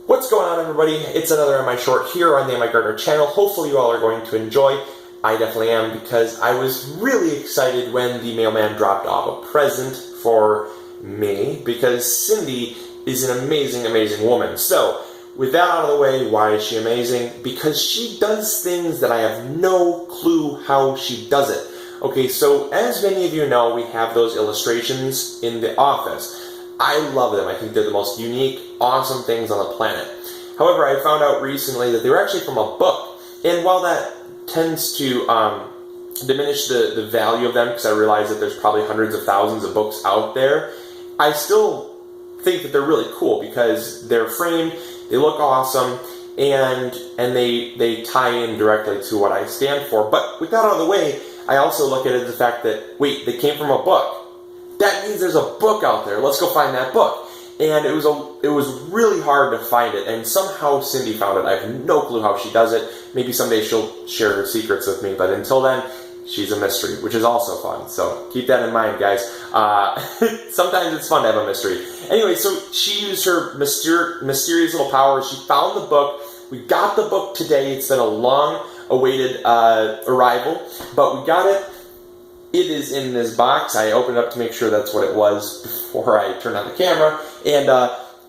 What's going on, everybody? It's another MI Short here on the MIgardener channel. Hopefully you all are going to enjoy. I definitely am, because I was really excited when the mailman dropped off a present for me, because Cindy is an amazing, amazing woman. So, with that out of the way, why is she amazing? Because she does things that I have no clue how she does it. Okay, so as many of you know, we have those illustrations in the office. I love them. I think they're the most unique, awesome things on the planet. However, I found out recently that they were actually from a book. And while that tends to diminish the value of them, because I realize that there's probably hundreds of thousands of books out there, I still think that they're really cool because they're framed, they look awesome, and they tie in directly to what I stand for. But with that out of the way, I also look at it as the fact that, wait, they came from a book. That means there's a book out there. Let's go find that book. And it was really hard to find it, and somehow Cindy found it. I have no clue how she does it. Maybe someday she'll share her secrets with me, but until then, she's a mystery, which is also fun. So keep that in mind, guys. Sometimes it's fun to have a mystery. Anyway, so she used her mysterious little powers. She found the book. We got the book today. It's been a long-awaited arrival, but we got it. It is in this box. I opened it up to make sure that's what it was before I turned on the camera, and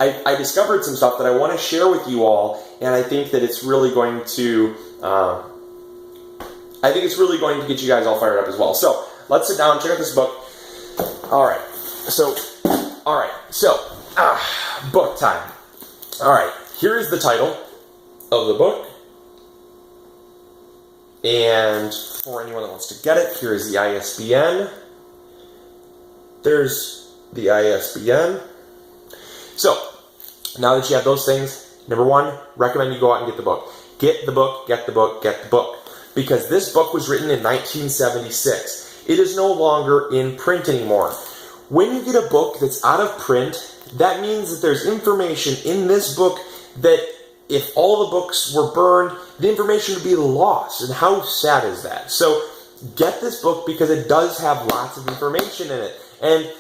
I discovered some stuff that I want to share with you all, and I think that it's really going to get you guys all fired up as well. So let's sit down and check out this book. All right, so book time. All right, here is the title of the book. And for anyone that wants to get it, here is the ISBN. There's the ISBN. So, now that you have those things, number one, recommend you go out and get the book. Get the book, get the book, get the book. Because this book was written in 1976. It is no longer in print anymore. When you get a book that's out of print, that means that there's information in this book that if all the books were burned, the information would be lost. And how sad is that? So get this book because it does have lots of information in it. And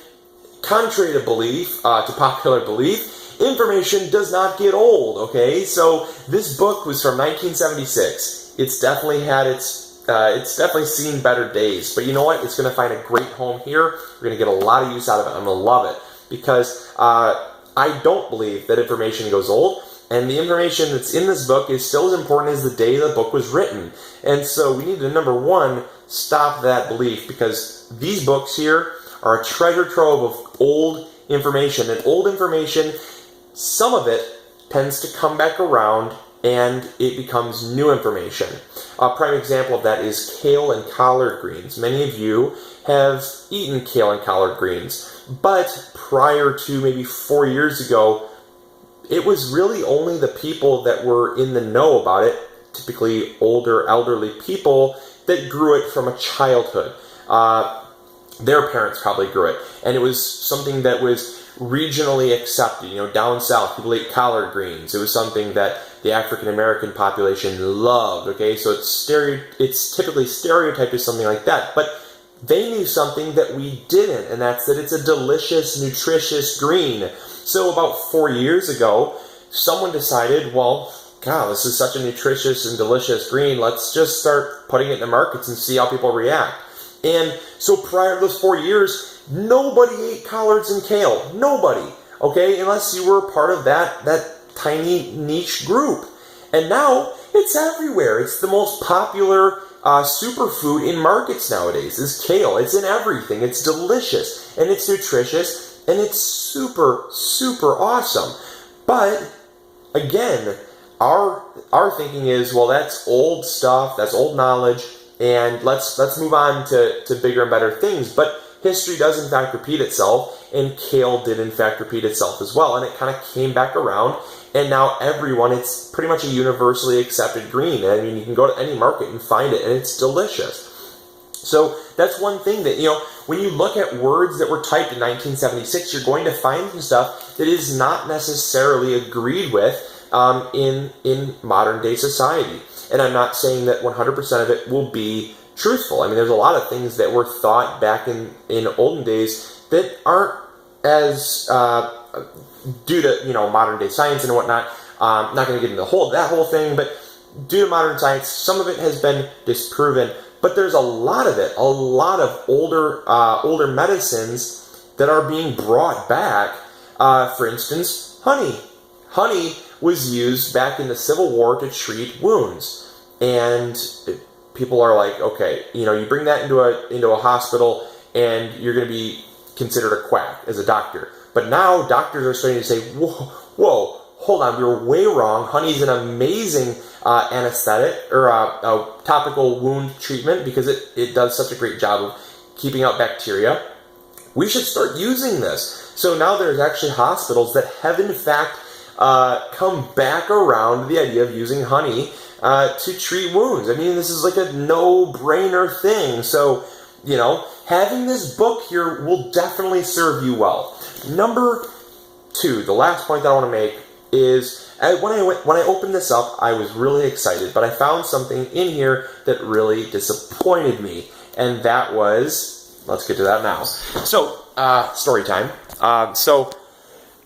contrary to belief, to popular belief, information does not get old, okay? So this book was from 1976. It's definitely had it's definitely seen better days. But you know what? It's going to find a great home here. We're going to get a lot of use out of it. I'm going to love it because I don't believe that information goes old. And the information that's in this book is still as important as the day the book was written. And so we need to, number one, stop that belief, because these books here are a treasure trove of old information. And old information, some of it tends to come back around and it becomes new information. A prime example of that is kale and collard greens. Many of you have eaten kale and collard greens, but prior to maybe 4 years ago, it was really only the people that were in the know about it, typically older, elderly people, that grew it from a childhood. Their parents probably grew it. And it was something that was regionally accepted. You know, down south, people ate collard greens. It was something that the African-American population loved, okay? So it's typically stereotyped as something like that. But they knew something that we didn't, and that's that it's a delicious, nutritious green. So about 4 years ago, someone decided, well, God, this is such a nutritious and delicious green. Let's just start putting it in the markets and see how people react. And so prior to those 4 years, nobody ate collards and kale. Nobody, okay? Unless you were part of that tiny niche group. And now it's everywhere. It's the most popular superfood in markets nowadays is kale. It's in everything. It's delicious and it's nutritious. And it's super, super awesome. But, again, our thinking is, well, that's old stuff, that's old knowledge, and let's move on to bigger and better things. But history does, in fact, repeat itself, and kale did, in fact, repeat itself as well. And it kind of came back around, and now it's pretty much a universally accepted green. I mean, you can go to any market and find it, and it's delicious. So that's one thing that, when you look at words that were typed in 1976, you're going to find some stuff that is not necessarily agreed with in modern day society. And I'm not saying that 100% of it will be truthful. I mean, there's a lot of things that were thought back in olden days that aren't as due to modern day science and whatnot, Not going to get into that whole thing, but due to modern science, some of it has been disproven. But there's a lot of it, a lot of older medicines that are being brought back. For instance, honey. Honey was used back in the Civil War to treat wounds, and people are like, okay, you bring that into a hospital, and you're going to be considered a quack as a doctor. But now doctors are starting to say, whoa, hold on, we were way wrong. Honey's an amazing anesthetic or a topical wound treatment because it does such a great job of keeping out bacteria. We should start using this. So now there's actually hospitals that have in fact come back around to the idea of using honey to treat wounds. I mean, this is like a no-brainer thing. So, having this book here will definitely serve you well. Number 2, the last point that I want to make is when I opened this up, I was really excited, but I found something in here that really disappointed me, and that was, let's get to that now. So, story time. So,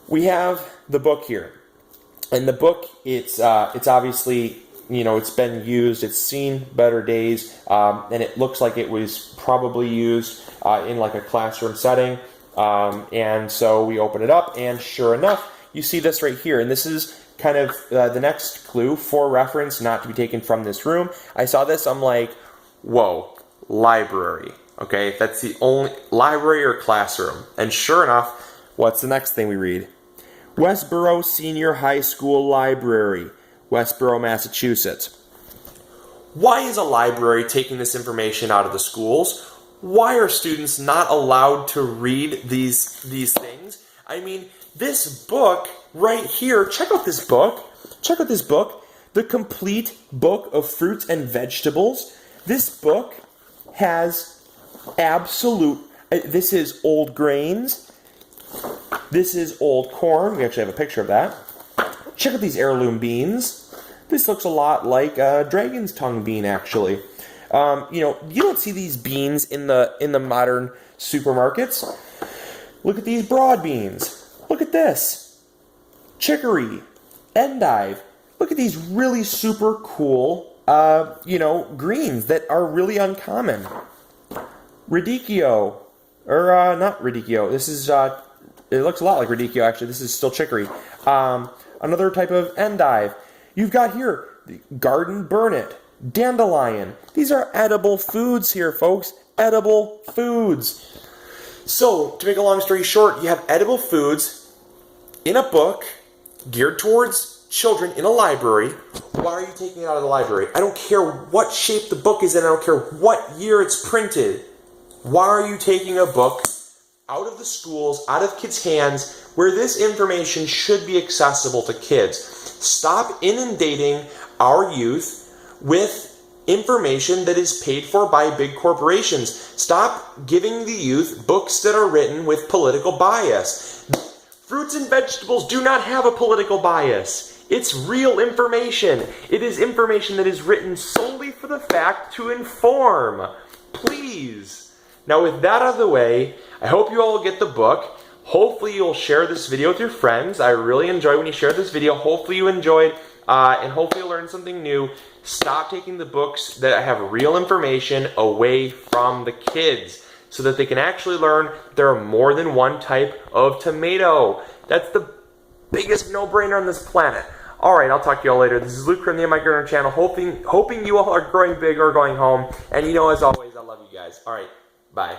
we have the book here, and the book, it's obviously, it's been used, it's seen better days, and it looks like it was probably used in like a classroom setting, and so we open it up, and sure enough, you see this right here, and this is kind of the next clue for reference, not to be taken from this room. I saw this, I'm like, whoa, library. Okay, that's the only library or classroom. And sure enough, what's the next thing we read? Westboro Senior High School Library, Westboro, Massachusetts. Why is a library taking this information out of the schools? Why are students not allowed to read these things? I mean, this book right here, check out this book. Check out this book. The Complete Book of Fruits and Vegetables. This book has this is old grains. This is old corn. We actually have a picture of that. Check out these heirloom beans. This looks a lot like a dragon's tongue bean, actually. You don't see these beans in the modern supermarkets. Look at these broad beans. Look at this. Chicory, endive. Look at these really super cool, greens that are really uncommon. Radicchio, or not radicchio. This is, it looks a lot like radicchio, actually. This is still chicory. Another type of endive. You've got here, garden burnet, dandelion. These are edible foods here, folks. Edible foods. So, to make a long story short, you have edible foods in a book geared towards children in a library. Why are you taking it out of the library? I don't care what shape the book is in. I don't care what year it's printed. Why are you taking a book out of the schools, out of kids' hands, where this information should be accessible to kids? Stop inundating our youth with information that is paid for by big corporations. Stop giving the youth books that are written with political bias. Fruits and vegetables do not have a political bias. It's real information. It is information that is written solely for the fact to inform. Please. Now with that out of the way, I hope you all get the book. Hopefully you'll share this video with your friends. I really enjoy when you share this video. Hopefully you enjoyed, and hopefully you learned something new. Stop taking the books that have real information away from the kids so that they can actually learn there are more than one type of tomato. That's the biggest no-brainer on this planet. Alright, I'll talk to you all later. This is Luke from the MIgardener channel, hoping you all are growing big or going home. And as always, I love you guys. Alright, bye.